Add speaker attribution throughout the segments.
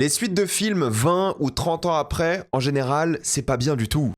Speaker 1: Les suites de films 20 ou 30 ans après, en général, c'est pas bien du tout.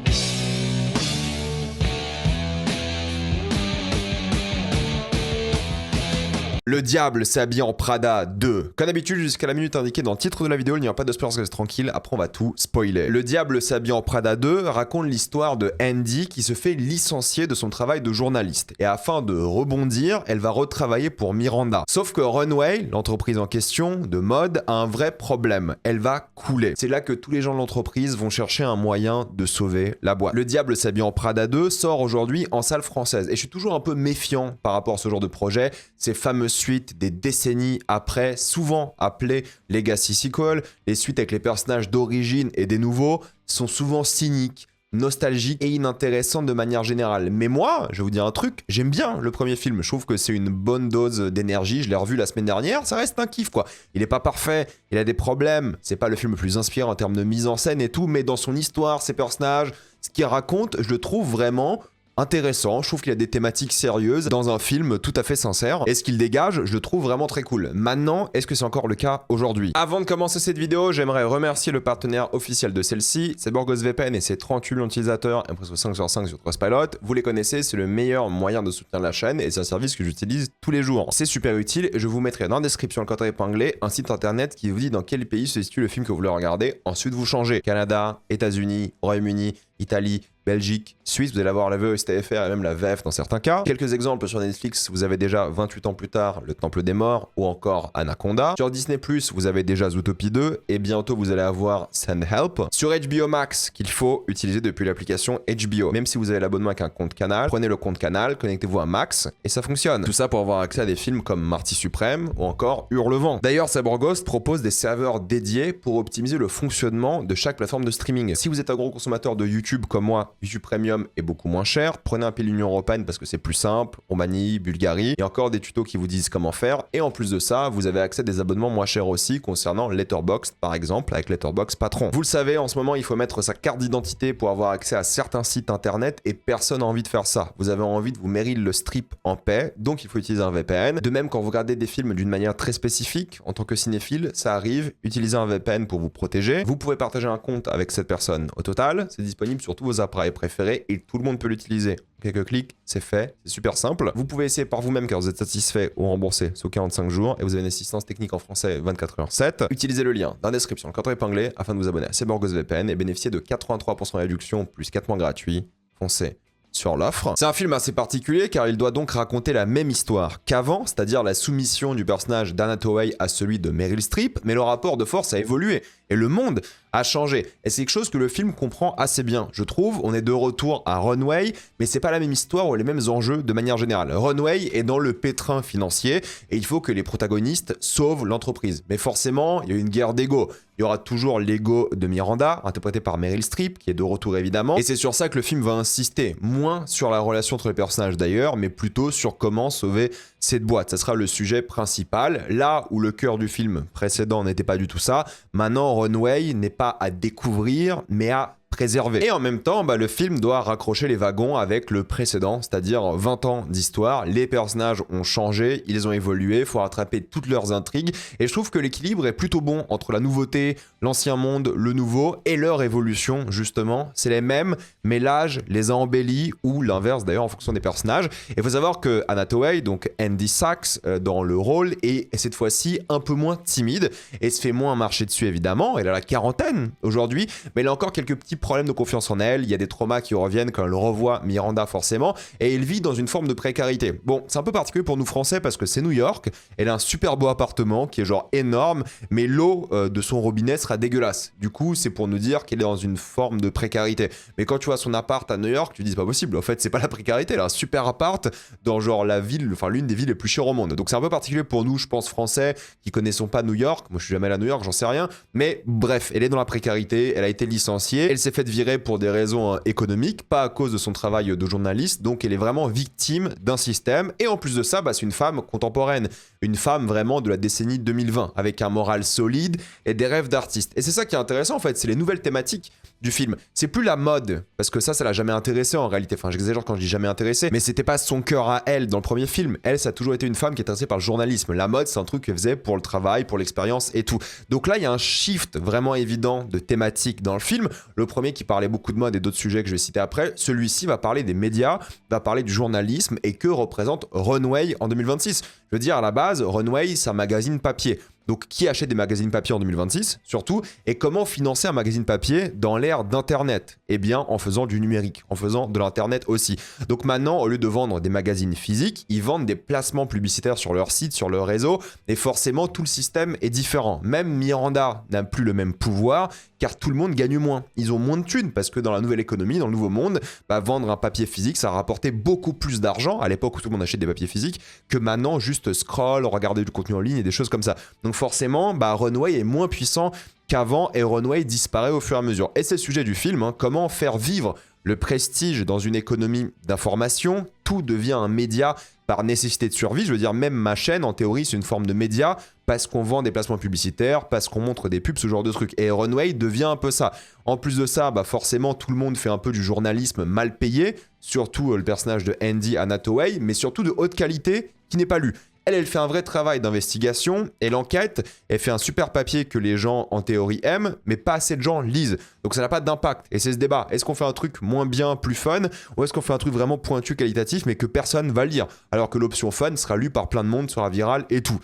Speaker 1: Le diable s'habille en Prada 2. Comme d'habitude, jusqu'à la minute indiquée dans le titre de la vidéo, il n'y aura pas de spoilers, reste tranquille, après on va tout spoiler. Le diable s'habille en Prada 2 raconte l'histoire de Andy qui se fait licencier de son travail de journaliste. Et afin de rebondir, elle va retravailler pour Miranda. Sauf que Runway, l'entreprise en question, de mode, a un vrai problème. Elle va couler. C'est là que tous les gens de l'entreprise vont chercher un moyen de sauver la boîte. Le diable s'habille en Prada 2 sort aujourd'hui en salle française. Et je suis toujours un peu méfiant par rapport à ce genre de projet. Ces fameux suites des décennies après, souvent appelées Legacy Sequel, les suites avec les personnages d'origine et des nouveaux, sont souvent cyniques, nostalgiques et inintéressantes de manière générale. Mais moi, je vais vous dire un truc, j'aime bien le premier film, je trouve que c'est une bonne dose d'énergie, je l'ai revu la semaine dernière, ça reste un kiff quoi. Il est pas parfait, il a des problèmes, c'est pas le film le plus inspirant en termes de mise en scène et tout, mais dans son histoire, ses personnages, ce qu'il raconte, je le trouve vraiment intéressant, je trouve qu'il y a des thématiques sérieuses dans un film tout à fait sincère et ce qu'il dégage, je le trouve vraiment très cool. Maintenant, est-ce que c'est encore le cas aujourd'hui? Avant de commencer cette vidéo, j'aimerais remercier le partenaire officiel de celle-ci, c'est BorgosVPN et ses 38 millions d'utilisateurs et presque 5 sur 5 sur Trustpilot. Vous les connaissez, c'est le meilleur moyen de soutenir la chaîne et c'est un service que j'utilise tous les jours. C'est super utile et je vous mettrai dans la description le code épinglé un site internet qui vous dit dans quel pays se situe le film que vous voulez regarder. Ensuite, vous changez. Canada, États-Unis, Royaume-Uni, Italie, Belgique, Suisse, vous allez avoir la VOSTFR et même la VF dans certains cas. Quelques exemples sur Netflix, vous avez déjà 28 ans plus tard, Le Temple des Morts ou encore Anaconda. Sur Disney+, vous avez déjà Zootopie 2 et bientôt vous allez avoir Send Help. Sur HBO Max, qu'il faut utiliser depuis l'application HBO. Même si vous avez l'abonnement avec un compte Canal, prenez le compte Canal, connectez-vous à Max et ça fonctionne. Tout ça pour avoir accès à des films comme Marty Suprême ou encore Hurlevent. D'ailleurs, Saborghost propose des serveurs dédiés pour optimiser le fonctionnement de chaque plateforme de streaming. Si vous êtes un gros consommateur de YouTube comme moi, YouTube Premium est beaucoup moins cher. Prenez un pays de l'Union Européenne parce que c'est plus simple. Roumanie, Bulgarie. Il y a encore des tutos qui vous disent comment faire. Et en plus de ça, vous avez accès à des abonnements moins chers aussi concernant Letterboxd par exemple avec Letterboxd Patron. Vous le savez, en ce moment, il faut mettre sa carte d'identité pour avoir accès à certains sites internet et personne n'a envie de faire ça. Vous avez envie de vous Meryl le strip en paix, donc il faut utiliser un VPN. De même, quand vous regardez des films d'une manière très spécifique, en tant que cinéphile, ça arrive, utilisez un VPN pour vous protéger. Vous pouvez partager un compte avec cette personne. Au total, c'est disponible sur tous vos appareils préférés et tout le monde peut l'utiliser. Quelques clics, c'est fait, c'est super simple. Vous pouvez essayer par vous-même car vous êtes satisfait ou remboursé sous 45 jours et vous avez une assistance technique en français 24h7. Utilisez le lien dans la description, le code épinglé afin de vous abonner à SaborghosVPN et bénéficier de 83% de réduction plus 4 mois gratuits. Foncez sur l'offre. C'est un film assez particulier car il doit donc raconter la même histoire qu'avant, c'est-à-dire la soumission du personnage d'Anna Hathaway à celui de Meryl Streep, mais le rapport de force a évolué et le monde a changé. Et c'est quelque chose que le film comprend assez bien, je trouve. On est de retour à Runway, mais c'est pas la même histoire ou les mêmes enjeux de manière générale. Runway est dans le pétrin financier et il faut que les protagonistes sauvent l'entreprise. Mais forcément, il y a une guerre d'ego. Il y aura toujours l'ego de Miranda, interprété par Meryl Streep, qui est de retour évidemment. Et c'est sur ça que le film va insister. Moins sur la relation entre les personnages d'ailleurs, mais plutôt sur comment sauver cette boîte. Ça sera le sujet principal. Là où le cœur du film précédent n'était pas du tout ça, maintenant Runway n'est pas à découvrir, mais à préserver. Et en même temps, le film doit raccrocher les wagons avec le précédent, c'est-à-dire 20 ans d'histoire. Les personnages ont changé, ils ont évolué, il faut rattraper toutes leurs intrigues. Et je trouve que l'équilibre est plutôt bon entre la nouveauté, l'ancien monde, le nouveau et leur évolution, justement. C'est les mêmes, mais l'âge les a embellis ou l'inverse d'ailleurs en fonction des personnages. Et il faut savoir que Anna Hathaway, donc Andy Sachs, dans le rôle, est cette fois-ci un peu moins timide et se fait moins marcher dessus évidemment. Elle a la quarantaine aujourd'hui, mais elle a encore quelques petits problème de confiance en elle, il y a des traumas qui reviennent quand elle revoit Miranda forcément, et elle vit dans une forme de précarité. Bon, c'est un peu particulier pour nous français parce que c'est New York, elle a un super beau appartement qui est genre énorme, mais l'eau de son robinet sera dégueulasse. Du coup, c'est pour nous dire qu'elle est dans une forme de précarité. Mais quand tu vois son appart à New York, tu dis c'est pas possible, en fait c'est pas la précarité, elle a un super appart dans genre la ville, enfin l'une des villes les plus chères au monde. Donc c'est un peu particulier pour nous, je pense, français, qui connaissons pas New York. Moi je suis jamais allé à New York, j'en sais rien, mais bref, elle est dans la précarité, elle a été licenciée, elle s'est s'est faite virer pour des raisons économiques, pas à cause de son travail de journaliste, donc elle est vraiment victime d'un système. Et en plus de ça, c'est une femme contemporaine, une femme vraiment de la décennie 2020, avec un moral solide et des rêves d'artiste. Et c'est ça qui est intéressant en fait, c'est les nouvelles thématiques du film. C'est plus la mode, parce que ça l'a jamais intéressé en réalité. Enfin, j'exagère quand je dis jamais intéressé, mais c'était pas son cœur à elle dans le premier film. Elle, ça a toujours été une femme qui est intéressée par le journalisme. La mode, c'est un truc qu'elle faisait pour le travail, pour l'expérience et tout. Donc là, il y a un shift vraiment évident de thématique dans le film. Le premier qui parlait beaucoup de mode et d'autres sujets que je vais citer après, celui-ci va parler des médias, va parler du journalisme et que représente Runway en 2026. Je veux dire, à la base, Runway, c'est un magazine papier. Donc, qui achète des magazines papier en 2026, surtout? Et comment financer un magazine papier dans l'ère d'Internet? Eh bien, en faisant du numérique, en faisant de l'Internet aussi. Donc maintenant, au lieu de vendre des magazines physiques, ils vendent des placements publicitaires sur leur site, sur leur réseau, et forcément, tout le système est différent. Même Miranda n'a plus le même pouvoir, car tout le monde gagne moins. Ils ont moins de thunes, parce que dans la nouvelle économie, dans le nouveau monde, vendre un papier physique, ça rapportait beaucoup plus d'argent, à l'époque où tout le monde achète des papiers physiques, que maintenant, juste scroll, regarder du contenu en ligne et des choses comme ça. Donc forcément, Runway est moins puissant qu'avant et Runway disparaît au fur et à mesure. Et c'est le sujet du film, comment faire vivre le prestige dans une économie d'information. Tout devient un média par nécessité de survie. Je veux dire, même ma chaîne, en théorie, c'est une forme de média parce qu'on vend des placements publicitaires, parce qu'on montre des pubs, ce genre de trucs. Et Runway devient un peu ça. En plus de ça, forcément, tout le monde fait un peu du journalisme mal payé, surtout le personnage de Andy Hathaway, mais surtout de haute qualité qui n'est pas lu. Elle fait un vrai travail d'investigation et l'enquête, elle fait un super papier que les gens en théorie aiment, mais pas assez de gens lisent. Donc ça n'a pas d'impact. Et c'est ce débat. Est-ce qu'on fait un truc moins bien, plus fun, ou est-ce qu'on fait un truc vraiment pointu, qualitatif, mais que personne va lire, alors que l'option fun sera lue par plein de monde, sera virale et tout.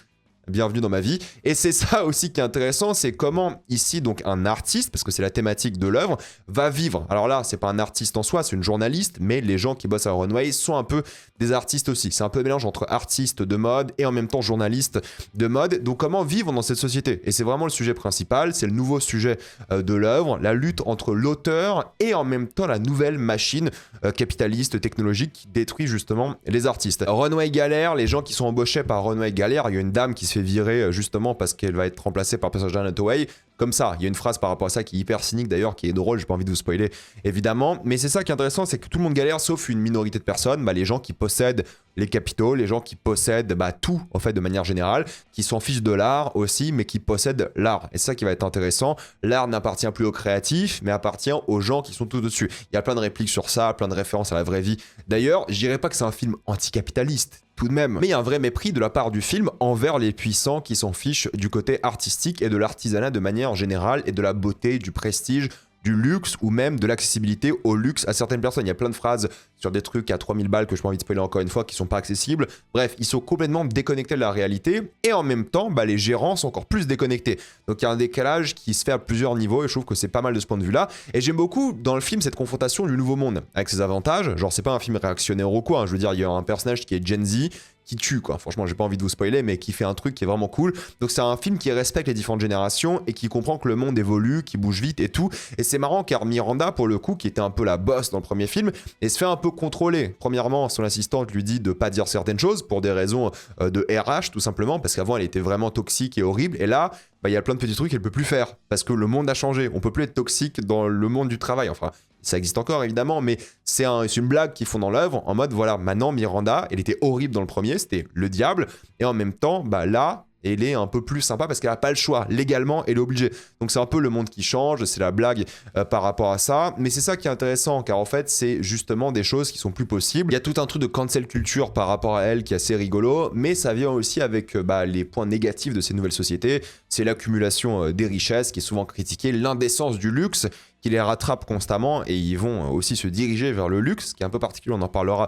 Speaker 1: Bienvenue dans ma vie. Et c'est ça aussi qui est intéressant, c'est comment ici donc un artiste, parce que c'est la thématique de l'œuvre, va vivre. Alors là, c'est pas un artiste en soi, c'est une journaliste, mais les gens qui bossent à Runway sont un peu des artistes aussi. C'est un peu un mélange entre artiste de mode et en même temps journaliste de mode. Donc comment vivre dans cette société? Et c'est vraiment le sujet principal, c'est le nouveau sujet de l'œuvre, la lutte entre l'auteur et en même temps la nouvelle machine capitaliste, technologique qui détruit justement les artistes. Runway galère, les gens qui sont embauchés par Runway galère, il y a une dame qui se fait virer justement parce qu'elle va être remplacée par le personnage d'Anne Hathaway. Comme ça, il y a une phrase par rapport à ça qui est hyper cynique d'ailleurs, qui est drôle, j'ai pas envie de vous spoiler évidemment, mais c'est ça qui est intéressant, c'est que tout le monde galère sauf une minorité de personnes, les gens qui possèdent les capitaux, les gens qui possèdent tout en fait de manière générale, qui s'en fichent de l'art aussi, mais qui possèdent l'art. Et c'est ça qui va être intéressant, l'art n'appartient plus aux créatifs, mais appartient aux gens qui sont tout au-dessus. Il y a plein de répliques sur ça, plein de références à la vraie vie. D'ailleurs, je dirais pas que c'est un film anticapitaliste, tout de même. Mais il y a un vrai mépris de la part du film envers les puissants qui s'en fichent du côté artistique et de l'artisanat de manière générale et de la beauté, du prestige, du luxe ou même de l'accessibilité au luxe à certaines personnes. Il y a plein de phrases sur des trucs à 3000 balles que je n'ai pas envie de spoiler encore une fois qui sont pas accessibles. Bref, ils sont complètement déconnectés de la réalité et en même temps, les gérants sont encore plus déconnectés. Donc il y a un décalage qui se fait à plusieurs niveaux et je trouve que c'est pas mal de ce point de vue-là. Et j'aime beaucoup dans le film cette confrontation du nouveau monde avec ses avantages. Genre c'est pas un film réactionnaire ou quoi, je veux dire il y a un personnage qui est Gen Z qui tue quoi, franchement j'ai pas envie de vous spoiler mais qui fait un truc qui est vraiment cool. Donc c'est un film qui respecte les différentes générations et qui comprend que le monde évolue, qui bouge vite et tout. Et c'est marrant car Miranda pour le coup qui était un peu la boss dans le premier film et se fait un peu contrôler. Premièrement son assistante lui dit de pas dire certaines choses pour des raisons de RH tout simplement parce qu'avant elle était vraiment toxique et horrible et là il y a plein de petits trucs qu'elle peut plus faire parce que le monde a changé, on peut plus être toxique dans le monde du travail, enfin ça existe encore évidemment, mais c'est une blague qu'ils font dans l'œuvre en mode voilà, maintenant Miranda, elle était horrible dans le premier, c'était le diable, et en même temps, là, elle est un peu plus sympa parce qu'elle n'a pas le choix, légalement, elle est obligée. Donc c'est un peu le monde qui change, c'est la blague par rapport à ça, mais c'est ça qui est intéressant, car en fait, c'est justement des choses qui sont plus possibles. Il y a tout un truc de cancel culture par rapport à elle qui est assez rigolo, mais ça vient aussi avec les points négatifs de ces nouvelles sociétés, c'est l'accumulation des richesses qui est souvent critiquée, l'indécence du luxe, qui les rattrape constamment et ils vont aussi se diriger vers le luxe, qui est un peu particulier, on en parlera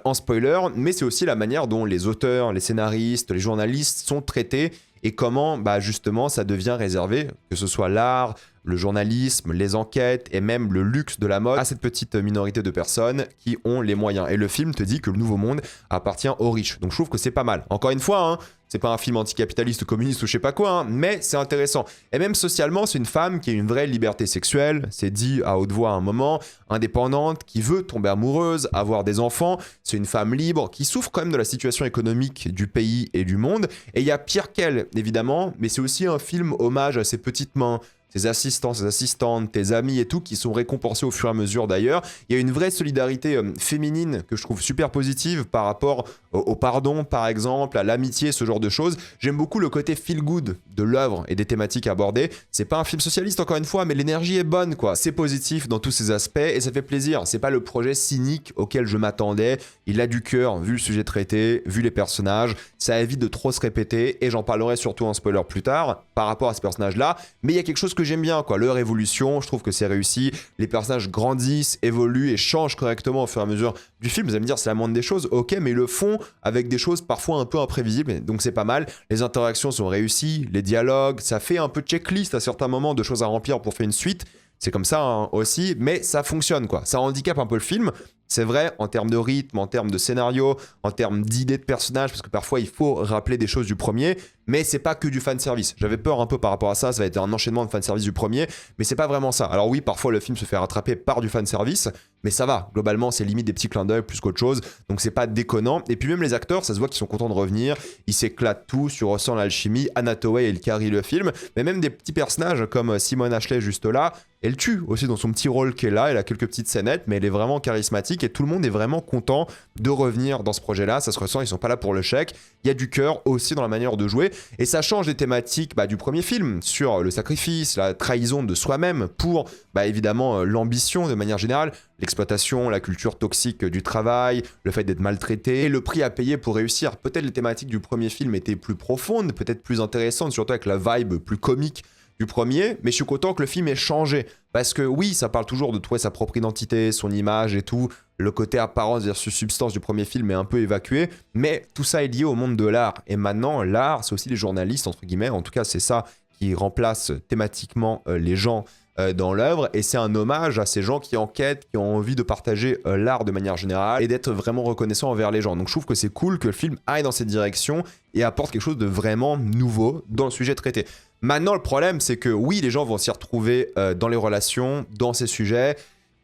Speaker 1: en spoiler, mais c'est aussi la manière dont les auteurs, les scénaristes, les journalistes sont traités et comment justement ça devient réservé, que ce soit l'art, le journalisme, les enquêtes et même le luxe de la mode à cette petite minorité de personnes qui ont les moyens. Et le film te dit que le nouveau monde appartient aux riches. Donc je trouve que c'est pas mal. Encore une fois, c'est pas un film anticapitaliste, communiste ou je sais pas quoi, mais c'est intéressant. Et même socialement, c'est une femme qui a une vraie liberté sexuelle, c'est dit à haute voix à un moment, indépendante, qui veut tomber amoureuse, avoir des enfants. C'est une femme libre qui souffre quand même de la situation économique du pays et du monde. Et il y a pire qu'elle, évidemment, mais c'est aussi un film hommage à ses petites mains, tes assistants, tes assistantes, tes amis et tout, qui sont récompensés au fur et à mesure d'ailleurs. Il y a une vraie solidarité féminine que je trouve super positive par rapport au pardon, par exemple, à l'amitié, ce genre de choses. J'aime beaucoup le côté feel good de l'œuvre et des thématiques abordées. C'est pas un film socialiste encore une fois, mais l'énergie est bonne quoi. C'est positif dans tous ses aspects et ça fait plaisir. C'est pas le projet cynique auquel je m'attendais. Il a du cœur vu le sujet traité, vu les personnages. Ça évite de trop se répéter et j'en parlerai surtout en spoiler plus tard par rapport à ce personnage-là. Mais il y a quelque chose que j'aime bien quoi. Leur évolution, je trouve que c'est réussi. Les personnages grandissent, évoluent et changent correctement au fur et à mesure du film. Vous allez me dire c'est la moindre des choses, ok, mais ils le font avec des choses parfois un peu imprévisibles, donc c'est pas mal. Les interactions sont réussies, les dialogues, ça fait un peu checklist à certains moments de choses à remplir pour faire une suite. C'est comme ça hein, aussi, mais ça fonctionne quoi. Ça handicape un peu le film. C'est vrai en termes de rythme, en termes de scénario, en termes d'idées de personnages, parce que parfois il faut rappeler des choses du premier, mais c'est pas que du fanservice. J'avais peur un peu par rapport à ça, ça va être un enchaînement de fanservice du premier, mais c'est pas vraiment ça. Alors oui, parfois le film se fait rattraper par du fanservice, mais ça va. Globalement, c'est limite des petits clins d'œil plus qu'autre chose, donc c'est pas déconnant. Et puis même les acteurs, ça se voit qu'ils sont contents de revenir, ils s'éclatent tous, tu ressens l'alchimie, Anna Thaoué, elle carry le film, mais même des petits personnages comme Simone Ashley juste là, elle tue aussi dans son petit rôle qu'elle a, elle a quelques petites scénettes, mais elle est vraiment charismatique et tout le monde est vraiment content de revenir dans ce projet-là, ça se ressent, ils sont pas là pour le chèque, il y a du cœur aussi dans la manière de jouer, et ça change des thématiques du premier film, sur le sacrifice, la trahison de soi-même, pour évidemment l'ambition de manière générale, l'exploitation, la culture toxique du travail, le fait d'être maltraité, et le prix à payer pour réussir. Peut-être les thématiques du premier film étaient plus profondes, peut-être plus intéressantes, surtout avec la vibe plus comique du premier, mais je suis content que le film ait changé. Parce que oui, ça parle toujours de trouver sa propre identité, son image et tout. Le côté apparence versus substance du premier film est un peu évacué, mais tout ça est lié au monde de l'art. Et maintenant, l'art, c'est aussi les journalistes, entre guillemets. En tout cas, c'est ça qui remplace thématiquement les gens dans l'œuvre, et c'est un hommage à ces gens qui enquêtent, qui ont envie de partager l'art de manière générale et d'être vraiment reconnaissants envers les gens. Donc je trouve que c'est cool que le film aille dans cette direction et apporte quelque chose de vraiment nouveau dans le sujet traité. Maintenant, le problème, c'est que oui, les gens vont s'y retrouver dans les relations, dans ces sujets,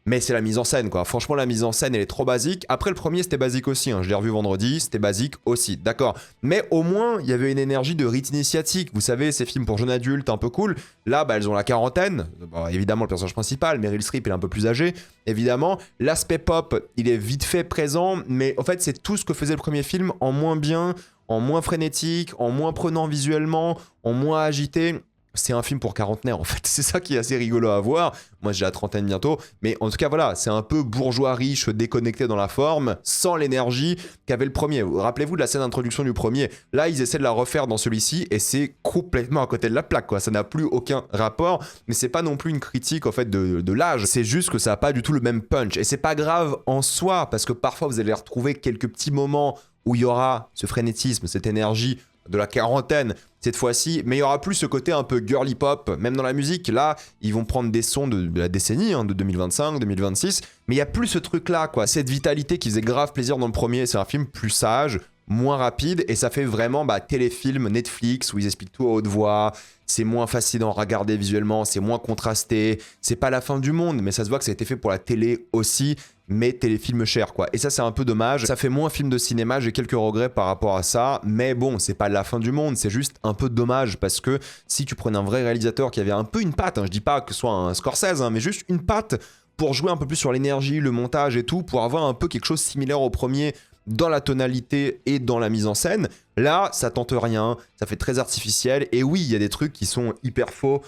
Speaker 1: mais c'est la mise en scène, quoi. Franchement, la mise en scène, elle est trop basique. Après, le premier, c'était basique aussi. Hein. Je l'ai revu vendredi, c'était basique aussi, d'accord. Mais au moins, il y avait une énergie de rite initiatique. Vous savez, ces films pour jeunes adultes, un peu cool. Là, elles ont la quarantaine. Bon, évidemment, le personnage principal, Meryl Streep, il est un peu plus âgé. Évidemment, l'aspect pop, il est vite fait présent. Mais en fait, c'est tout ce que faisait le premier film en moins bien, en moins frénétique, en moins prenant visuellement, en moins agité. C'est un film pour quarantenaires en fait, c'est ça qui est assez rigolo à voir. Moi j'ai la trentaine bientôt, mais en tout cas voilà, c'est un peu bourgeois riche, déconnecté dans la forme, sans l'énergie qu'avait le premier. Rappelez-vous de la scène d'introduction du premier, là ils essaient de la refaire dans celui-ci et c'est complètement à côté de la plaque quoi, ça n'a plus aucun rapport, mais c'est pas non plus une critique en fait de l'âge, c'est juste que ça a pas du tout le même punch, et c'est pas grave en soi, parce que parfois vous allez retrouver quelques petits moments où il y aura ce frénétisme, cette énergie de la quarantaine cette fois-ci, mais il y aura plus ce côté un peu girly pop, même dans la musique. Là, ils vont prendre des sons de la décennie, de 2025, 2026, mais il y a plus ce truc-là, quoi. Cette vitalité qui faisait grave plaisir dans le premier. C'est un film plus sage, moins rapide, et ça fait vraiment téléfilm Netflix où ils expliquent tout à haute voix. C'est moins fascinant à regarder visuellement, c'est moins contrasté. C'est pas la fin du monde, mais ça se voit que ça a été fait pour la télé aussi, mais téléfilm cher quoi. Et ça c'est un peu dommage, ça fait moins film de cinéma, j'ai quelques regrets par rapport à ça, mais bon, c'est pas la fin du monde, c'est juste un peu dommage, parce que si tu prenais un vrai réalisateur qui avait un peu une patte, je dis pas que ce soit un Scorsese, mais juste une patte pour jouer un peu plus sur l'énergie, le montage et tout, pour avoir un peu quelque chose similaire au premier dans la tonalité et dans la mise en scène, là ça tente rien, ça fait très artificiel, et oui il y a des trucs qui sont hyper faux.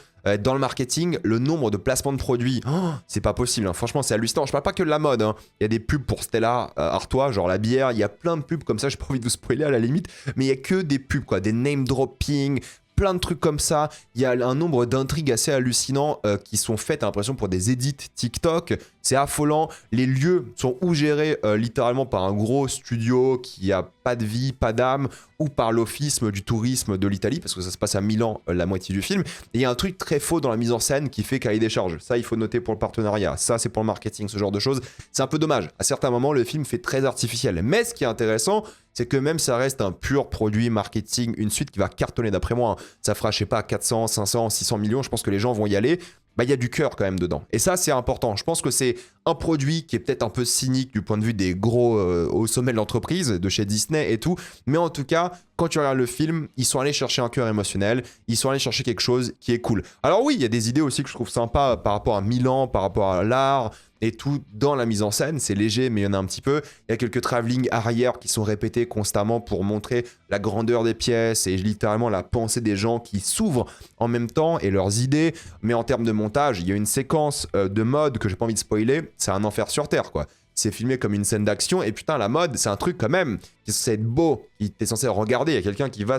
Speaker 1: Dans le marketing, le nombre de placements de produits, c'est pas possible, franchement c'est hallucinant. Je parle pas que de la mode, il y a des pubs pour Stella Artois, genre la bière, il y a plein de pubs comme ça, j'ai pas envie de vous spoiler à la limite, mais il y a que des pubs quoi, des name dropping, plein de trucs comme ça. Il y a un nombre d'intrigues assez hallucinants qui sont faites, à l'impression, pour des edits TikTok. C'est affolant. Les lieux sont ou gérés littéralement par un gros studio qui a pas de vie, pas d'âme, ou par l'office du tourisme de l'Italie, parce que ça se passe à Milan la moitié du film. Et il y a un truc très faux dans la mise en scène qui fait cahier des charges. Ça, il faut noter pour le partenariat. Ça, c'est pour le marketing, ce genre de choses. C'est un peu dommage. À certains moments, le film fait très artificiel. Mais ce qui est intéressant, c'est que même ça reste un pur produit marketing, une suite qui va cartonner d'après moi. Ça fera, je sais pas, 400, 500, 600 millions. Je pense que les gens vont y aller. Il y a du cœur quand même dedans. Et ça, c'est important. Je pense que c'est un produit qui est peut-être un peu cynique du point de vue des gros au sommet de l'entreprise, de chez Disney et tout, mais en tout cas, quand tu regardes le film, ils sont allés chercher un cœur émotionnel, ils sont allés chercher quelque chose qui est cool. Alors oui, il y a des idées aussi que je trouve sympas par rapport à Milan, par rapport à l'art et tout dans la mise en scène, c'est léger mais il y en a un petit peu. Il y a quelques travelling arrière qui sont répétés constamment pour montrer la grandeur des pièces et littéralement la pensée des gens qui s'ouvrent en même temps et leurs idées. Mais en termes de montage, il y a une séquence de mode que j'ai pas envie de spoiler, c'est un enfer sur terre quoi. C'est filmé comme une scène d'action et putain la mode c'est un truc quand même qui est censé être beau, qui t'es censé regarder, il y a quelqu'un qui va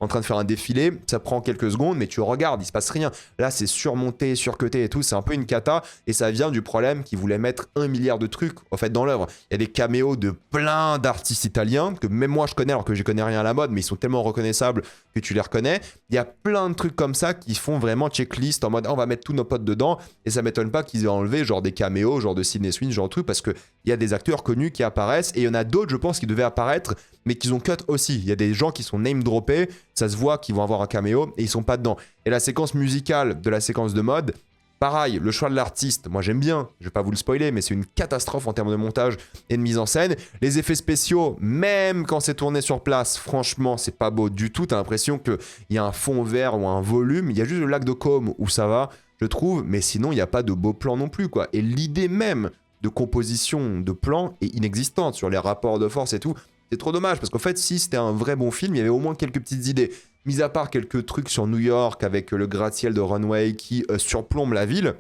Speaker 1: en train de faire un défilé, ça prend quelques secondes mais tu regardes, il se passe rien. Là c'est surmonté, surcuté et tout, c'est un peu une cata et ça vient du problème qu'ils voulaient mettre 1 milliard de trucs en fait dans l'œuvre. Il y a des caméos de plein d'artistes italiens que même moi je connais alors que je connais rien à la mode mais ils sont tellement reconnaissables que tu les reconnais. Il y a plein de trucs comme ça qui font vraiment checklist en mode on va mettre tous nos potes dedans et ça m'étonne pas qu'ils aient enlevé genre des caméos, genre de Sydney Sweeney, genre de trucs parce que il y a des acteurs connus qui apparaissent et il y en a d'autres je pense qui devaient apparaître mais qu'ils ont cut aussi. Il y a des gens qui sont name droppés, ça se voit qu'ils vont avoir un caméo et ils sont pas dedans. Et la séquence musicale de la séquence de mode, pareil, le choix de l'artiste, moi j'aime bien, je vais pas vous le spoiler, mais c'est une catastrophe en termes de montage et de mise en scène. Les effets spéciaux, même quand c'est tourné sur place, franchement, c'est pas beau du tout. T'as l'impression qu'il y a un fond vert ou un volume. Il y a juste le lac de Côme où ça va, je trouve, mais sinon il n'y a pas de beaux plans non plus, quoi. Et l'idée même de composition de plans est inexistante sur les rapports de force et tout. C'est trop dommage parce qu'en fait, si c'était un vrai bon film, il y avait au moins quelques petites idées. Mis à part quelques trucs sur New York avec le gratte-ciel de Runway qui surplombe la ville,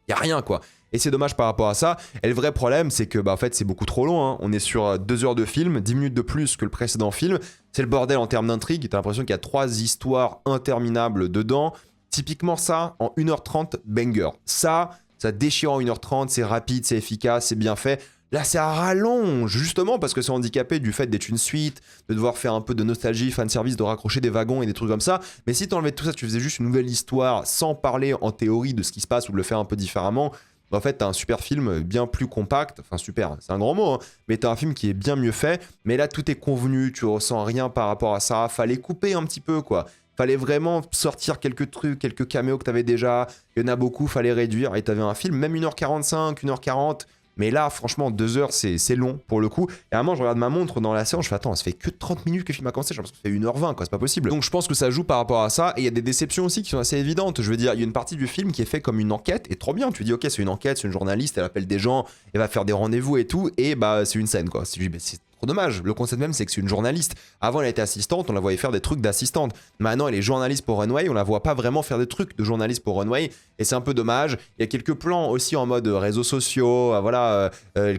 Speaker 1: il n'y a rien quoi. Et c'est dommage par rapport à ça. Et le vrai problème, c'est que en fait, c'est beaucoup trop long. Hein. On est sur 2 heures de film, 10 minutes de plus que le précédent film. C'est le bordel en termes d'intrigue. T'as l'impression qu'il y a 3 histoires interminables dedans. Typiquement ça, en 1h30, banger. Ça déchire en 1h30, c'est rapide, c'est efficace, c'est bien fait. Là, c'est à rallonge, justement, parce que c'est handicapé du fait d'être une suite, de devoir faire un peu de nostalgie, fanservice, de raccrocher des wagons et des trucs comme ça. Mais si t'enlevais tout ça, tu faisais juste une nouvelle histoire, sans parler en théorie de ce qui se passe ou de le faire un peu différemment, en fait, t'as un super film bien plus compact. Enfin, super, c'est un grand mot, hein, mais t'as un film qui est bien mieux fait. Mais là, tout est convenu, tu ressens rien par rapport à ça. Fallait couper un petit peu, quoi. Fallait vraiment sortir quelques trucs, quelques caméos que t'avais déjà. Il y en a beaucoup, fallait réduire. Et t'avais un film, même 1h45, 1h40. Mais là, franchement, 2 heures, c'est long pour le coup. Et à un moment, je regarde ma montre dans la séance, je fais attends, ça fait que 30 minutes que le film a commencé, je pense que ça fait 1h20, quoi, c'est pas possible. Donc je pense que ça joue par rapport à ça. Et il y a des déceptions aussi qui sont assez évidentes. Je veux dire, il y a une partie du film qui est fait comme une enquête, et trop bien. Tu dis, ok, c'est une enquête, c'est une journaliste, elle appelle des gens, elle va faire des rendez-vous et tout, et bah, c'est une scène, quoi. C'est trop dommage. Le concept même, c'est que c'est une journaliste. Avant, elle était assistante, on la voyait faire des trucs d'assistante. Maintenant, elle est journaliste pour Runway, on la voit pas vraiment faire des trucs de journaliste pour Runway, et c'est un peu dommage. Il y a quelques plans aussi en mode réseaux sociaux, voilà,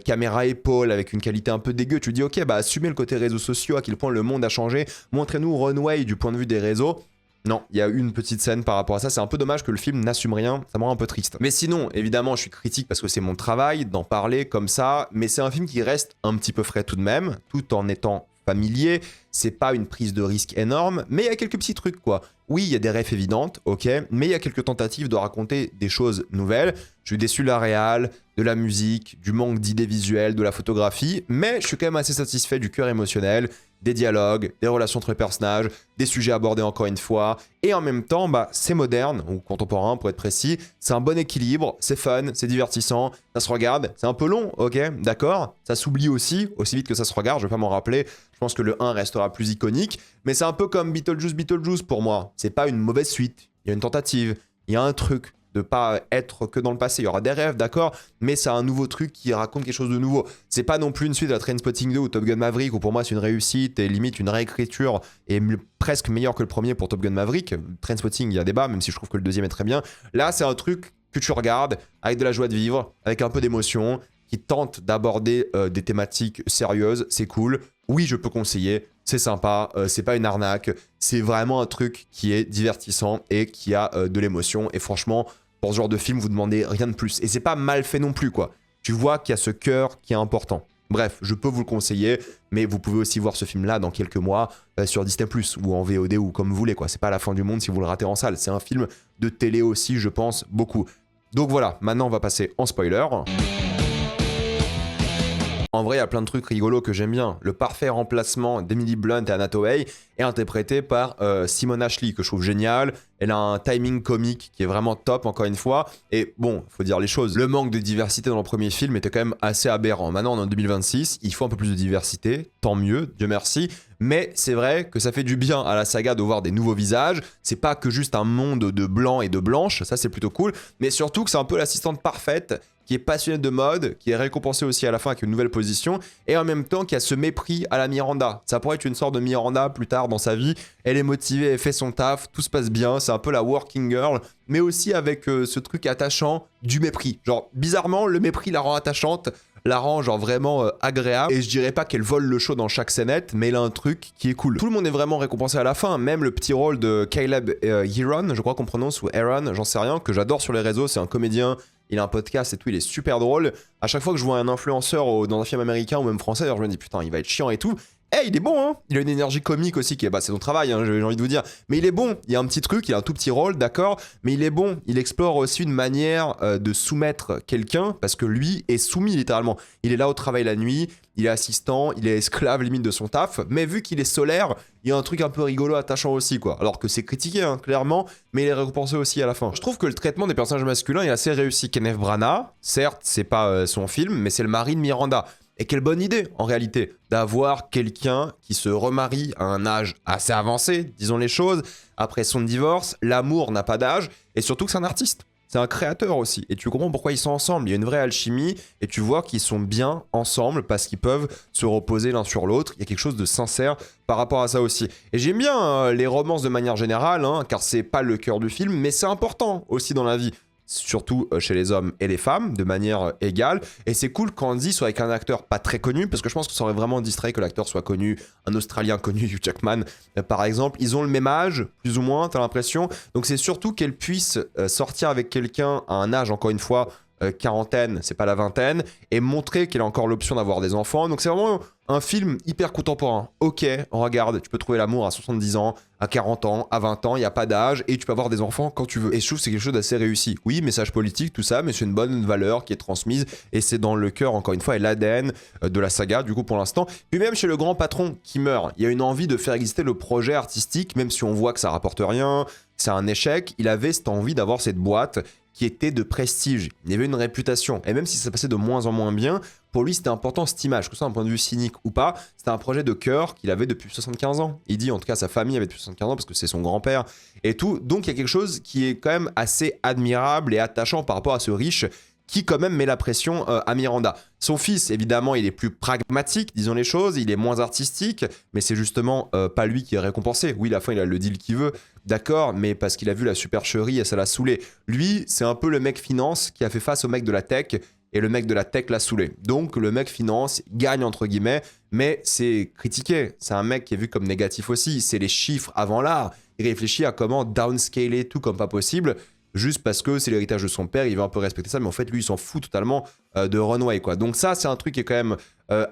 Speaker 1: caméra épaule avec une qualité un peu dégueu. Tu dis, ok, bah assumez le côté réseaux sociaux, à quel point le monde a changé. Montrez-nous Runway du point de vue des réseaux. Non, il y a une petite scène par rapport à ça. C'est un peu dommage que le film n'assume rien. Ça me rend un peu triste. Mais sinon, évidemment, je suis critique parce que c'est mon travail d'en parler comme ça. Mais c'est un film qui reste un petit peu frais tout de même, tout en étant familier. C'est pas une prise de risque énorme, mais il y a quelques petits trucs, quoi. Oui, il y a des refs évidentes, ok, mais il y a quelques tentatives de raconter des choses nouvelles. Je suis déçu de la réal, de la musique, du manque d'idées visuelles, de la photographie, mais je suis quand même assez satisfait du cœur émotionnel, des dialogues, des relations entre les personnages, des sujets abordés encore une fois, et en même temps, bah, c'est moderne, ou contemporain pour être précis, c'est un bon équilibre, c'est fun, c'est divertissant, ça se regarde, c'est un peu long, ok, d'accord, ça s'oublie aussi vite que ça se regarde, je vais pas m'en rappeler, je pense que le 1 restera plus iconique, mais c'est un peu comme Beetlejuice pour moi, c'est pas une mauvaise suite, il y a une tentative, il y a un truc, de pas être que dans le passé. Il y aura des rêves, d'accord, mais c'est un nouveau truc qui raconte quelque chose de nouveau. C'est pas non plus une suite à Trainspotting 2 ou Top Gun Maverick, où pour moi c'est une réussite et limite une réécriture et presque meilleure que le premier pour Top Gun Maverick. Trainspotting, il y a débat, même si je trouve que le deuxième est très bien. Là, c'est un truc que tu regardes avec de la joie de vivre, avec un peu d'émotion, qui tente d'aborder des thématiques sérieuses. C'est cool. Oui, je peux conseiller. C'est sympa, c'est pas une arnaque. C'est vraiment un truc qui est divertissant et qui a de l'émotion. Et franchement, pour ce genre de film, vous demandez rien de plus. Et c'est pas mal fait non plus, quoi. Tu vois qu'il y a ce cœur qui est important. Bref, je peux vous le conseiller, mais vous pouvez aussi voir ce film-là dans quelques mois sur Disney+, ou en VOD, ou comme vous voulez, quoi. C'est pas la fin du monde si vous le ratez en salle. C'est un film de télé aussi, je pense, beaucoup. Donc voilà, maintenant on va passer en spoiler. En vrai, il y a plein de trucs rigolos que j'aime bien. Le parfait remplacement d'Emily Blunt et Anna Thaoué est interprété par Simone Ashley, que je trouve génial. Elle a un timing comique qui est vraiment top, encore une fois. Et bon, faut dire les choses. Le manque de diversité dans le premier film était quand même assez aberrant. Maintenant, on est en 2026, il faut un peu plus de diversité. Tant mieux, Dieu merci. Mais c'est vrai que ça fait du bien à la saga de voir des nouveaux visages. C'est pas que juste un monde de blancs et de blanches, ça c'est plutôt cool. Mais surtout que c'est un peu l'assistante parfaite qui est passionnée de mode, qui est récompensée aussi à la fin avec une nouvelle position, et en même temps qui a ce mépris à la Miranda. Ça pourrait être une sorte de Miranda plus tard dans sa vie. Elle est motivée, elle fait son taf, tout se passe bien, c'est un peu la working girl, mais aussi avec ce truc attachant du mépris. Genre, bizarrement, le mépris la rend attachante, la rend genre vraiment agréable, et je dirais pas qu'elle vole le show dans chaque scénette, mais elle a un truc qui est cool. Tout le monde est vraiment récompensé à la fin, même le petit rôle de Caleb Heron, je crois qu'on prononce, ou Aaron, j'en sais rien, que j'adore sur les réseaux, c'est un comédien, il a un podcast et tout, il est super drôle. À chaque fois que je vois un influenceur dans un film américain ou même français, alors je me dis putain, il va être chiant et tout. Eh, il est bon, hein. Il a une énergie comique aussi qui est, c'est son travail, hein, j'ai envie de vous dire. Mais il est bon. Il y a un petit truc, il a un tout petit rôle, d'accord. Mais il est bon. Il explore aussi une manière de soumettre quelqu'un parce que lui est soumis littéralement. Il est là au travail la nuit, il est assistant, il est esclave limite de son taf. Mais vu qu'il est solaire, il y a un truc un peu rigolo, attachant aussi, quoi. Alors que c'est critiqué, hein, clairement, mais il est récompensé aussi à la fin. Je trouve que le traitement des personnages masculins est assez réussi. Kenneth Branagh, certes, c'est pas son film, mais c'est le mari de Miranda. Et quelle bonne idée, en réalité, d'avoir quelqu'un qui se remarie à un âge assez avancé, disons les choses, après son divorce. L'amour n'a pas d'âge, et surtout que c'est un artiste. C'est un créateur aussi, et tu comprends pourquoi ils sont ensemble. Il y a une vraie alchimie, et tu vois qu'ils sont bien ensemble parce qu'ils peuvent se reposer l'un sur l'autre. Il y a quelque chose de sincère par rapport à ça aussi. Et j'aime bien les romances de manière générale, hein, car c'est pas le cœur du film, mais c'est important aussi dans la vie. Surtout chez les hommes et les femmes, de manière égale. Et c'est cool qu'Andy soit avec un acteur pas très connu, parce que je pense que ça aurait vraiment distrait que l'acteur soit connu, un Australien connu, Hugh Jackman, par exemple. Ils ont le même âge, plus ou moins, t'as l'impression. Donc c'est surtout qu'elle puisse sortir avec quelqu'un à un âge, encore une fois, quarantaine, c'est pas la vingtaine, et montrer qu'elle a encore l'option d'avoir des enfants. Donc c'est vraiment un film hyper contemporain. Ok, regarde, tu peux trouver l'amour à 70 ans, à 40 ans, à 20 ans, il n'y a pas d'âge, et tu peux avoir des enfants quand tu veux. Et je trouve que c'est quelque chose d'assez réussi. Oui, message politique, tout ça, mais c'est une bonne valeur qui est transmise, et c'est dans le cœur, encore une fois, et l'ADN de la saga, du coup, pour l'instant. Puis même chez le grand patron qui meurt, il y a une envie de faire exister le projet artistique, même si on voit que ça rapporte rien, c'est un échec, il avait cette envie d'avoir cette boîte qui était de prestige. Il y avait une réputation. Et même si ça passait de moins en moins bien, pour lui, c'était important cette image, que ce soit d'un point de vue cynique ou pas. C'était un projet de cœur qu'il avait depuis 75 ans. Il dit, en tout cas, sa famille avait depuis 75 ans parce que c'est son grand-père et tout. Donc, il y a quelque chose qui est quand même assez admirable et attachant par rapport à ce riche qui quand même met la pression à Miranda. Son fils, évidemment, il est plus pragmatique, disons les choses, il est moins artistique, mais c'est justement pas lui qui est récompensé. Oui, à la fin, il a le deal qu'il veut, d'accord, mais parce qu'il a vu la supercherie et ça l'a saoulé. Lui, c'est un peu le mec finance qui a fait face au mec de la tech, et le mec de la tech l'a saoulé. Donc, le mec finance gagne, entre guillemets, mais c'est critiqué. C'est un mec qui est vu comme négatif aussi. C'est les chiffres avant l'art. Il réfléchit à comment downscaler tout comme pas possible, juste parce que c'est l'héritage de son père, il veut un peu respecter ça, mais en fait, lui, il s'en fout totalement de Runway, quoi. Donc ça, c'est un truc qui est quand même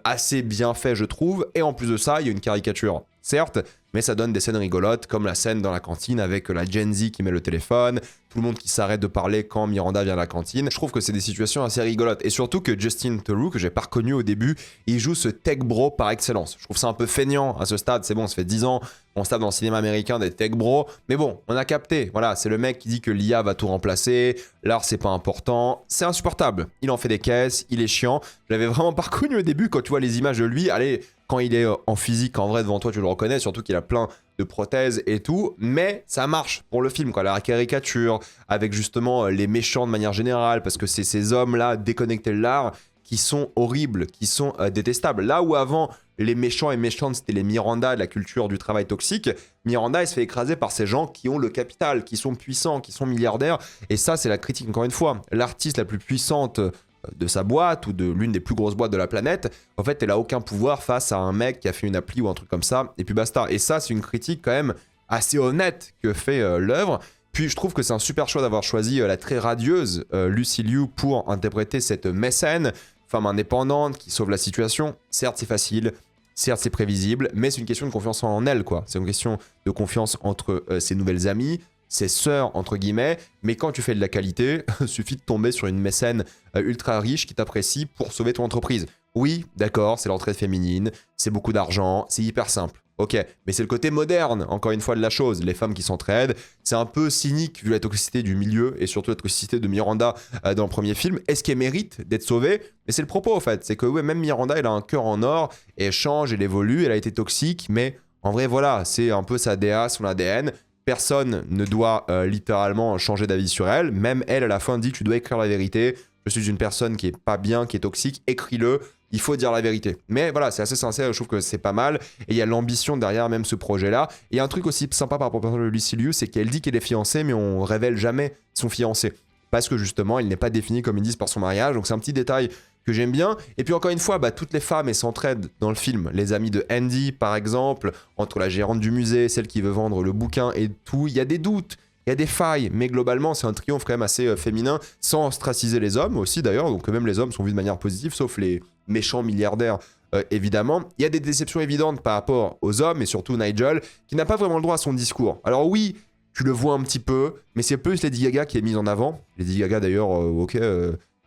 Speaker 1: assez bien fait, je trouve. Et en plus de ça, il y a une caricature, certes, mais ça donne des scènes rigolotes, comme la scène dans la cantine avec la Gen Z qui met le téléphone, tout le monde qui s'arrête de parler quand Miranda vient à la cantine. Je trouve que c'est des situations assez rigolotes. Et surtout que Justin Theroux, que j'ai pas reconnu au début, il joue ce tech bro par excellence. Je trouve ça un peu feignant à ce stade, c'est bon, ça fait 10 ans on se tape dans le cinéma américain des tech bros, mais bon, on a capté. Voilà, c'est le mec qui dit que l'IA va tout remplacer, l'art c'est pas important, c'est insupportable. Il en fait des caisses, il est chiant. Je l'avais vraiment pas reconnu au début quand tu vois les images de lui. Allez, quand il est en physique, en vrai, devant toi, tu le reconnais, surtout qu'il a plein de prothèses et tout, mais ça marche pour le film, quoi. La caricature, avec justement les méchants de manière générale, parce que c'est ces hommes-là déconnectés de l'art qui sont horribles, qui sont détestables. Là où avant, les méchants et méchantes, c'était les Miranda de la culture du travail toxique, Miranda, elle se fait écraser par ces gens qui ont le capital, qui sont puissants, qui sont milliardaires, et ça, c'est la critique, encore une fois. L'artiste la plus puissante de sa boîte ou de l'une des plus grosses boîtes de la planète, en fait, elle a aucun pouvoir face à un mec qui a fait une appli ou un truc comme ça, et puis basta. Et ça, c'est une critique quand même assez honnête que fait l'œuvre. Puis je trouve que c'est un super choix d'avoir choisi la très radieuse Lucy Liu pour interpréter cette mécène, femme indépendante qui sauve la situation. Certes, c'est facile, certes, c'est prévisible, mais c'est une question de confiance en elle, quoi. C'est une question de confiance entre ses nouvelles amies, ses sœurs, entre guillemets, mais quand tu fais de la qualité, suffit de tomber sur une mécène ultra riche qui t'apprécie pour sauver ton entreprise. Oui, d'accord, c'est l'entraide féminine, c'est beaucoup d'argent, c'est hyper simple. Ok, mais c'est le côté moderne, encore une fois, de la chose. Les femmes qui s'entraident, c'est un peu cynique vu la toxicité du milieu et surtout la toxicité de Miranda dans le premier film. Est-ce qu'elle mérite d'être sauvée? Mais c'est le propos, en fait. C'est que ouais, même Miranda, elle a un cœur en or, et elle change, elle évolue, elle a été toxique, mais en vrai, voilà, c'est un peu sa DA, son ADN. Personne ne doit littéralement changer d'avis sur elle. Même elle, à la fin, dit que tu dois écrire la vérité. Je suis une personne qui est pas bien, qui est toxique, écris-le. Il faut dire la vérité. Mais voilà, c'est assez sincère, je trouve que c'est pas mal. Et il y a l'ambition derrière même ce projet-là. Et il y a un truc aussi sympa par rapport au personnage de Lucilius, c'est qu'elle dit qu'elle est fiancée, mais on révèle jamais son fiancé. Parce que justement, il n'est pas défini, comme ils disent, par son mariage. Donc c'est un petit détail que j'aime bien. Et puis encore une fois, toutes les femmes, elles s'entraident dans le film. Les amies de Andy, par exemple, entre la gérante du musée, celle qui veut vendre le bouquin et tout, il y a des doutes. Il y a des failles, mais globalement, c'est un triomphe quand même assez féminin, sans ostraciser les hommes aussi d'ailleurs, donc même les hommes sont vus de manière positive, sauf les méchants milliardaires, évidemment. Il y a des déceptions évidentes par rapport aux hommes, et surtout Nigel, qui n'a pas vraiment le droit à son discours. Alors oui, tu le vois un petit peu, mais c'est plus Lady Gaga qui est mise en avant. Lady Gaga d'ailleurs,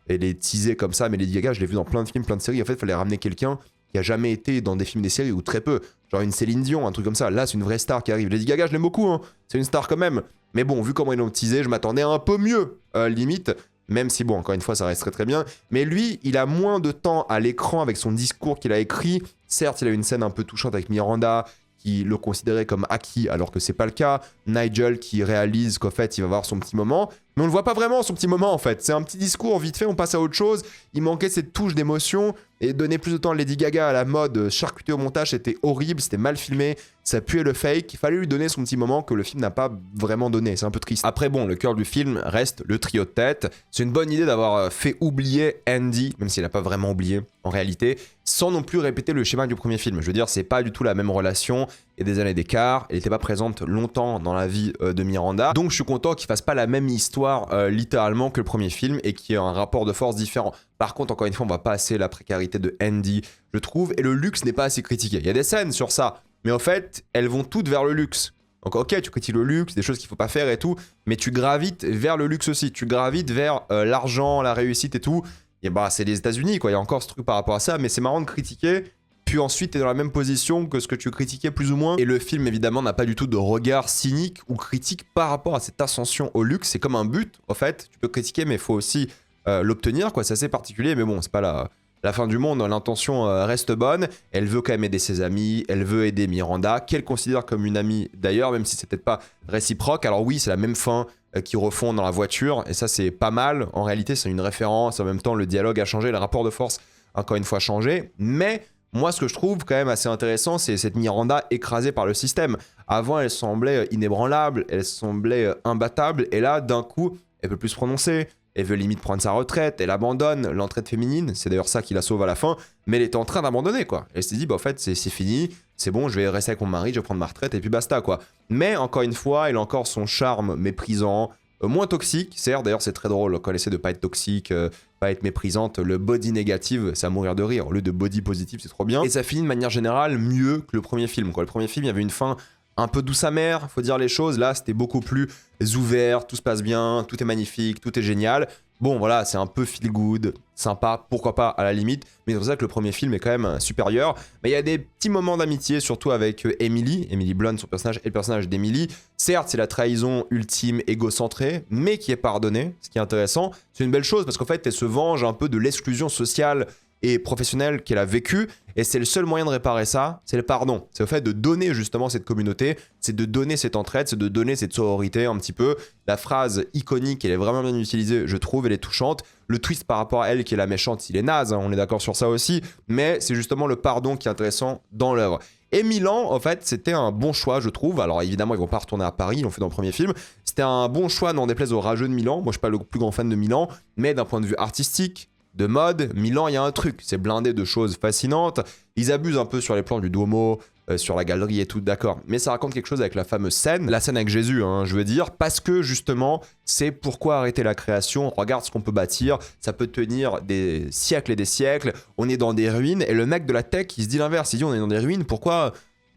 Speaker 1: elle est teasée comme ça, mais Lady Gaga, je l'ai vu dans plein de films, plein de séries, en fait, il fallait ramener quelqu'un qui a jamais été dans des films, des séries, ou très peu. Genre une Céline Dion, un truc comme ça. Là, c'est une vraie star qui arrive. Lady Gaga, je l'aime beaucoup, hein. C'est une star quand même. Mais bon, vu comment ils l'ont teasé, je m'attendais un peu mieux, limite. Même si, bon, encore une fois, ça reste très très bien. Mais lui, il a moins de temps à l'écran avec son discours qu'il a écrit. Certes, il a une scène un peu touchante avec Miranda, qui le considérait comme acquis, alors que c'est pas le cas. Nigel qui réalise qu'en fait, il va avoir son petit moment. Mais on le voit pas vraiment, son petit moment, en fait. C'est un petit discours, vite fait, on passe à autre chose. Il manquait cette touche d'émotion. Et donner plus de temps à Lady Gaga à la mode charcutée au montage, c'était horrible, c'était mal filmé. Ça puait le fake. Il fallait lui donner son petit moment que le film n'a pas vraiment donné. C'est un peu triste. Après, bon, le cœur du film reste le trio de tête. C'est une bonne idée d'avoir fait oublier Andy, même s'il n'a pas vraiment oublié, en réalité, sans non plus répéter le schéma du premier film. Je veux dire, c'est pas du tout la même relation. Il y a des années d'écart. Elle n'était pas présente longtemps dans la vie de Miranda. Donc, je suis content qu'il fasse pas la même histoire littéralement que le premier film et qu'il y ait un rapport de force différent. Par contre, encore une fois, on va pas assez la précarité de Andy, je trouve, et le luxe n'est pas assez critiqué. Il y a des scènes sur ça, mais en fait, elles vont toutes vers le luxe. Donc ok, tu critiques le luxe, des choses qu'il faut pas faire et tout, mais tu gravites vers le luxe aussi. Tu gravites vers l'argent, la réussite et tout. Et bah, c'est les États-Unis, quoi. Il y a encore ce truc par rapport à ça, mais c'est marrant de critiquer. Puis ensuite, t'es dans la même position que ce que tu critiquais plus ou moins. Et le film, évidemment, n'a pas du tout de regard cynique ou critique par rapport à cette ascension au luxe. C'est comme un but, en fait. Tu peux critiquer, mais il faut aussi l'obtenir, quoi. C'est assez particulier, mais bon, c'est pas la fin du monde. L'intention reste bonne. Elle veut quand même aider ses amis. Elle veut aider Miranda, qu'elle considère comme une amie d'ailleurs, même si c'est peut-être pas réciproque. Alors oui, c'est la même fin qu'ils refont dans la voiture. Et ça, c'est pas mal. En réalité, c'est une référence. En même temps, le dialogue a changé. Le rapport de force, encore une fois, changé. Mais moi, ce que je trouve quand même assez intéressant, c'est cette Miranda écrasée par le système. Avant, elle semblait inébranlable, elle semblait imbattable, et là, d'un coup, elle peut plus se prononcer, elle veut limite prendre sa retraite, elle abandonne l'entraide féminine, c'est d'ailleurs ça qui la sauve à la fin, mais elle était en train d'abandonner, quoi. Elle s'est dit, bah en fait, c'est fini, c'est bon, je vais rester avec mon mari, je vais prendre ma retraite, et puis basta, quoi. Mais, encore une fois, elle a encore son charme méprisant, moins toxique, certes, d'ailleurs c'est très drôle quand elle essaie de pas être toxique, pas être méprisante, le body négative, c'est à mourir de rire, au lieu de body positif, c'est trop bien. Et ça finit de manière générale mieux que le premier film, quoi. Le premier film, il y avait une fin un peu douce amère, faut dire les choses, là c'était beaucoup plus ouvert, tout se passe bien, tout est magnifique, tout est génial. Bon voilà, c'est un peu feel good, sympa, pourquoi pas à la limite, mais c'est pour ça que le premier film est quand même supérieur. Mais il y a des petits moments d'amitié, surtout avec Emily Blunt, son personnage, et le personnage d'Emily. Certes, c'est la trahison ultime, égocentrée, mais qui est pardonnée, ce qui est intéressant. C'est une belle chose parce qu'en fait, elle se venge un peu de l'exclusion sociale et professionnelle qu'elle a vécue, et c'est le seul moyen de réparer ça, c'est le pardon. C'est au fait de donner justement cette communauté, c'est de donner cette entraide, c'est de donner cette sororité un petit peu. La phrase iconique, elle est vraiment bien utilisée, je trouve, elle est touchante. Le twist par rapport à elle qui est la méchante, il est naze, hein, on est d'accord sur ça aussi, mais c'est justement le pardon qui est intéressant dans l'œuvre. Et Milan, en fait, c'était un bon choix, je trouve. Alors évidemment, ils vont pas retourner à Paris, ils l'ont fait dans le premier film. C'était un bon choix, n'en déplaise aux rageux de Milan. Moi, je suis pas le plus grand fan de Milan, mais d'un point de vue artistique, de mode, Milan, il y a un truc, c'est blindé de choses fascinantes. Ils abusent un peu sur les plans du Duomo, sur la galerie et tout, d'accord. Mais ça raconte quelque chose avec la fameuse scène, la scène avec Jésus, hein, je veux dire, parce que justement, c'est pourquoi arrêter la création. Regarde ce qu'on peut bâtir, ça peut tenir des siècles et des siècles. On est dans des ruines, et le mec de la tech, il se dit l'inverse, il dit on est dans des ruines, pourquoi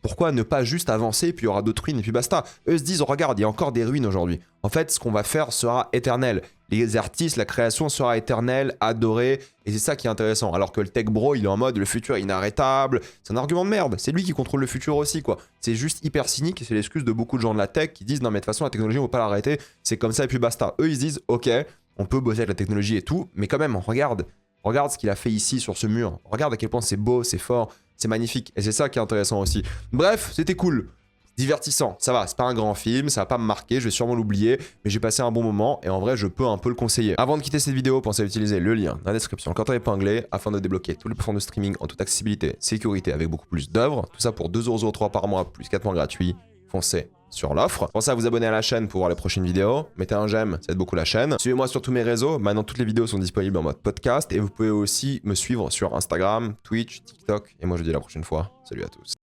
Speaker 1: Pourquoi ne pas juste avancer, puis il y aura d'autres ruines, et puis basta. Eux se disent, regarde, il y a encore des ruines aujourd'hui. En fait, ce qu'on va faire sera éternel. Les artistes, la création sera éternelle, adorée, et c'est ça qui est intéressant. Alors que le tech bro, il est en mode, le futur est inarrêtable. C'est un argument de merde. C'est lui qui contrôle le futur aussi, quoi. C'est juste hyper cynique, et c'est l'excuse de beaucoup de gens de la tech qui disent, non mais de toute façon, la technologie, on ne peut pas l'arrêter. C'est comme ça, et puis basta. Eux, ils se disent, ok, on peut bosser avec la technologie et tout, mais quand même, regarde ce qu'il a fait ici sur ce mur. Regarde à quel point c'est beau, c'est fort, c'est magnifique. Et c'est ça qui est intéressant aussi. Bref, c'était cool. Divertissant, ça va, c'est pas un grand film, ça va pas me marquer, je vais sûrement l'oublier, mais j'ai passé un bon moment et en vrai je peux un peu le conseiller. Avant de quitter cette vidéo, pensez à utiliser le lien dans la description, le canton épinglé, afin de débloquer toutes les plateformes de streaming en toute accessibilité, sécurité avec beaucoup plus d'œuvres, tout ça pour 2,03€ par mois plus 4 mois gratuits. Foncez sur l'offre. Pensez à vous abonner à la chaîne pour voir les prochaines vidéos. Mettez un j'aime, ça aide beaucoup la chaîne. Suivez-moi sur tous mes réseaux. Maintenant, toutes les vidéos sont disponibles en mode podcast. Et vous pouvez aussi me suivre sur Instagram, Twitch, TikTok. Et moi, je vous dis à la prochaine fois. Salut à tous.